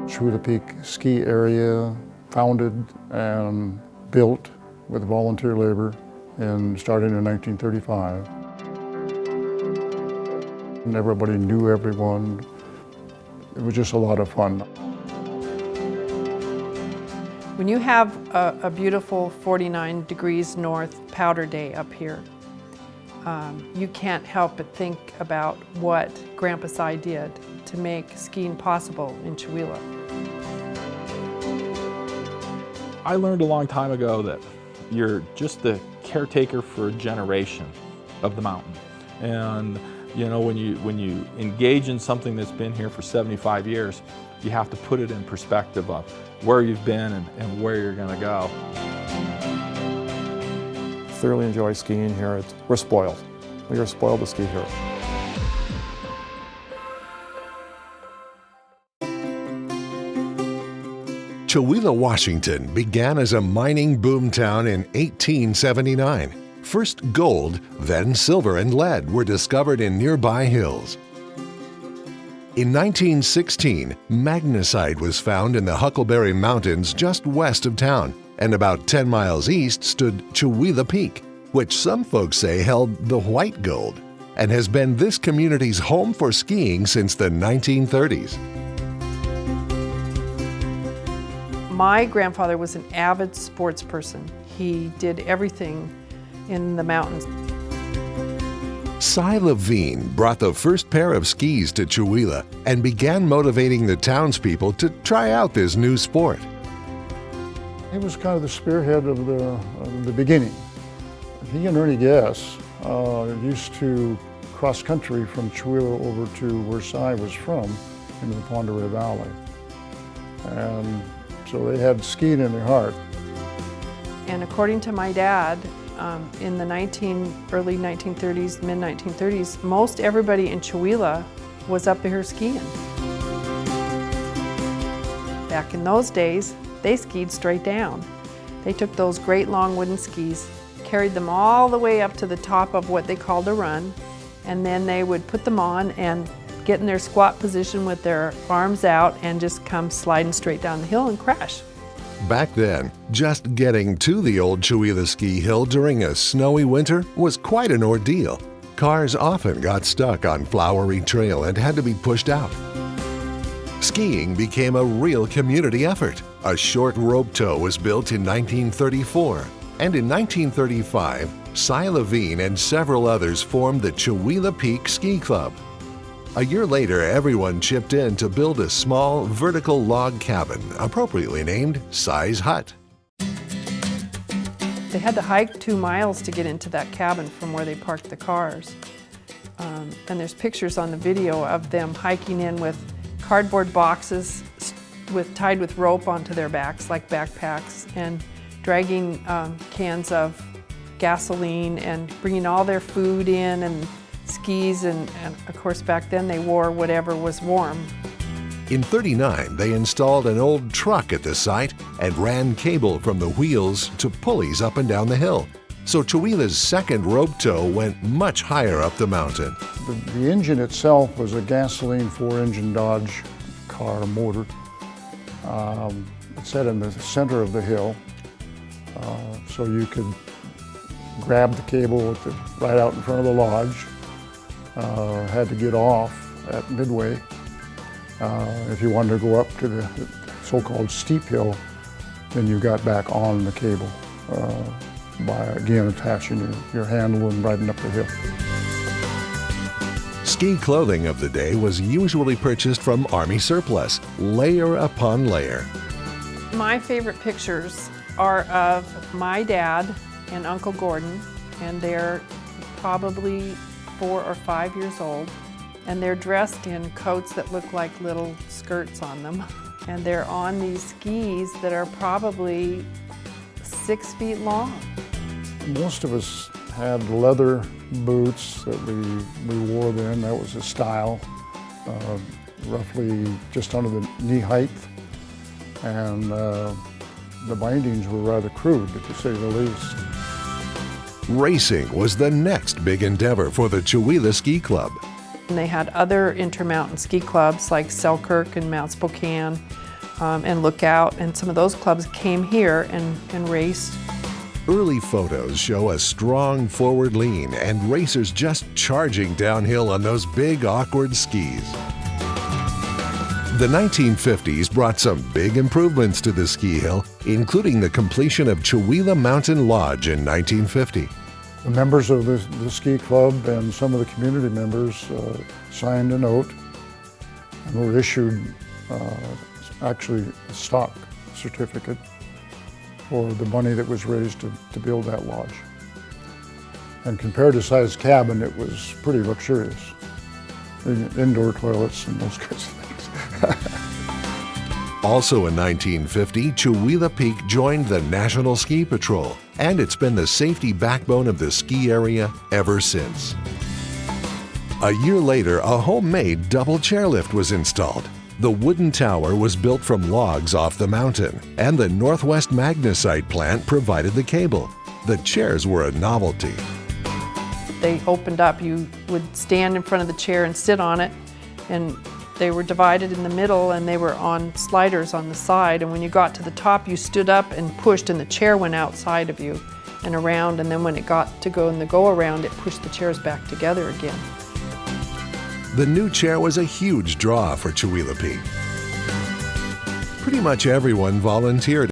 Chewelah Peak ski area, founded and built with volunteer labor and started in 1935. And everybody knew everyone. It was just a lot of fun. When you have a beautiful 49 degrees north powder day up here, you can't help but think about what Grandpa Si did to make skiing possible in Chewelah. I learned a long time ago that you're just the caretaker for a generation of the mountain. And you know, when you engage in something that's been here for 75 years, you have to put it in perspective of where you've been and where you're going to go. Thoroughly enjoy skiing here. We're spoiled. We are spoiled to ski here. Chewelah, Washington began as a mining boomtown in 1879. First gold, then silver and lead were discovered in nearby hills. In 1916, magnesite was found in the Huckleberry Mountains just west of town, and about 10 miles east stood Chewelah Peak, which some folks say held the white gold, and has been this community's home for skiing since the 1930s. My grandfather was an avid sports person. He did everything in the mountains. Si Levine brought the first pair of skis to Chewelah and began motivating the townspeople to try out this new sport. He was kind of the spearhead of the beginning. He and Ernie Guess used to cross country from Chewelah over to where Si was from, into the Pend Oreille Valley. And so they had skiing in their heart. And according to my dad, in the early 1930s, mid-1930s, most everybody in Chewelah was up here skiing. Back in those days, they skied straight down. They took those great long wooden skis, carried them all the way up to the top of what they called a run, and then they would put them on and get in their squat position with their arms out and just come sliding straight down the hill and crash. Back then, just getting to the old Chewelah ski hill during a snowy winter was quite an ordeal. Cars often got stuck on flowery trail and had to be pushed out. Skiing became a real community effort. A short rope tow was built in 1934, and in 1935, Si Levine and several others formed the Chewelah Peak Ski Club. A year later, everyone chipped in to build a small, vertical log cabin, appropriately named Si's Hut. They had to hike 2 miles to get into that cabin from where they parked the cars. And there's pictures on the video of them hiking in with cardboard boxes tied with rope onto their backs, like backpacks, and dragging cans of gasoline and bringing all their food in and skis, and of course back then they wore whatever was warm. In '39, they installed an old truck at the site and ran cable from the wheels to pulleys up and down the hill. So Chewelah's second rope tow went much higher up the mountain. The engine itself was a gasoline 4-engine Dodge car motor. It sat in the center of the hill, so you could grab the cable right out in front of the lodge. Had to get off at midway if you wanted to go up to the so-called steep hill. Then you got back on the cable by again attaching your handle and riding up the hill. Ski clothing of the day was usually purchased from Army surplus, layer upon layer. My favorite pictures are of my dad and Uncle Gordon, and they're probably 4 or 5 years old, and they're dressed in coats that look like little skirts on them, and they're on these skis that are probably 6 feet long. Most of us had leather boots that we wore then. That was a style, roughly just under the knee height, and the bindings were rather crude, to say the least. Racing was the next big endeavor for the Chewelah Ski Club. And they had other intermountain ski clubs like Selkirk and Mount Spokane and Lookout, and some of those clubs came here and raced. Early photos show a strong forward lean and racers just charging downhill on those big, awkward skis. The 1950s brought some big improvements to the ski hill, including the completion of Chewelah Mountain Lodge in 1950. The members of the ski club and some of the community members signed a note and were issued actually a stock certificate for the money that was raised to build that lodge. And compared to size cabin, it was pretty luxurious. Indoor toilets and those kinds of things. Also in 1950, Chewelah Peak joined the National Ski Patrol, and it's been the safety backbone of the ski area ever since. A year later, a homemade double chairlift was installed. The wooden tower was built from logs off the mountain, and the Northwest Magnesite plant provided the cable. The chairs were a novelty. They opened up, you would stand in front of the chair and sit on it, and they were divided in the middle and they were on sliders on the side, and when you got to the top you stood up and pushed and the chair went outside of you and around, and then when it got to go in the go around it pushed the chairs back together again. The new chair was a huge draw for Chewelah Peak. Pretty much everyone volunteered.